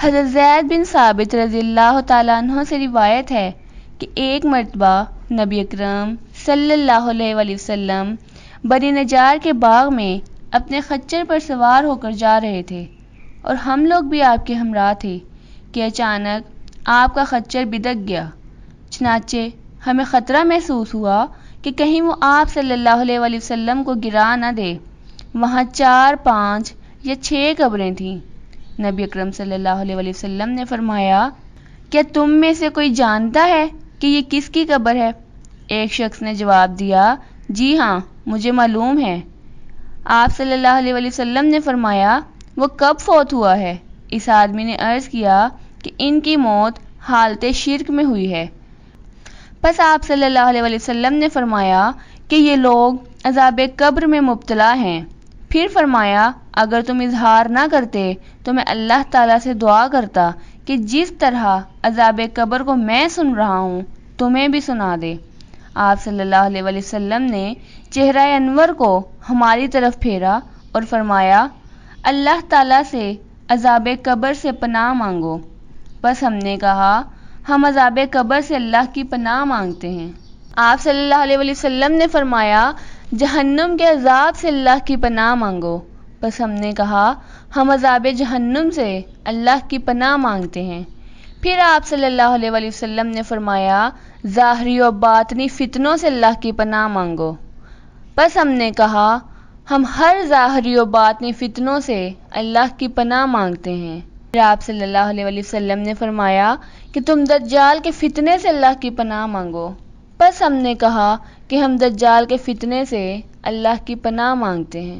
حضرت زید بن ثابت رضی اللہ تعالیٰ عنہ سے روایت ہے کہ ایک مرتبہ نبی اکرم صلی اللہ علیہ وآلہ وسلم بنی نجار کے باغ میں اپنے خچر پر سوار ہو کر جا رہے تھے اور ہم لوگ بھی آپ کے ہمراہ تھے کہ اچانک آپ کا خچر بدک گیا۔ چنانچہ ہمیں خطرہ محسوس ہوا کہ کہیں وہ آپ صلی اللہ علیہ وآلہ وسلم کو گرا نہ دے۔ وہاں 4، 5 یا 6 قبریں تھیں۔ نبی اکرم صلی اللہ علیہ وآلہ وسلم نے فرمایا، کیا تم میں سے کوئی جانتا ہے کہ یہ کس کی قبر ہے؟ ایک شخص نے جواب دیا، جی ہاں، مجھے معلوم ہے۔ آپ صلی اللہ علیہ وآلہ وسلم نے فرمایا، وہ کب فوت ہوا ہے؟ اس آدمی نے عرض کیا کہ ان کی موت حالت شرک میں ہوئی ہے۔ پس آپ صلی اللہ علیہ وآلہ وسلم نے فرمایا کہ یہ لوگ عذاب قبر میں مبتلا ہیں۔ پھر فرمایا، اگر تم اظہار نہ کرتے تو میں اللہ تعالیٰ سے دعا کرتا کہ جس طرح عذاب قبر کو میں سن رہا ہوں تمہیں بھی سنا دے۔ آپ صلی اللہ علیہ وآلہ وسلم نے چہرہ انور کو ہماری طرف پھیرا اور فرمایا، اللہ تعالیٰ سے عذاب قبر سے پناہ مانگو۔ بس ہم نے کہا، ہم عذاب قبر سے اللہ کی پناہ مانگتے ہیں۔ آپ صلی اللہ علیہ وآلہ وسلم نے فرمایا، جہنم کے عذاب سے اللہ کی پناہ مانگو۔ بس ہم نے کہا، ہم عذاب جہنم سے اللہ کی پناہ مانگتے ہیں۔ پھر آپ صلی اللہ علیہ وآلہ وسلم نے فرمایا، ظاہری و باطنی فتنوں سے اللہ کی پناہ مانگو۔ بس ہم نے کہا، ہم ہر ظاہری و باطنی فتنوں سے اللہ کی پناہ مانگتے ہیں۔ پھر آپ صلی اللہ علیہ وآلہ وسلم نے فرمایا کہ تم دجال کے فتنے سے اللہ کی پناہ مانگو۔ بس ہم نے کہا کہ ہم دجال کے فتنے سے اللہ کی پناہ مانگتے ہیں۔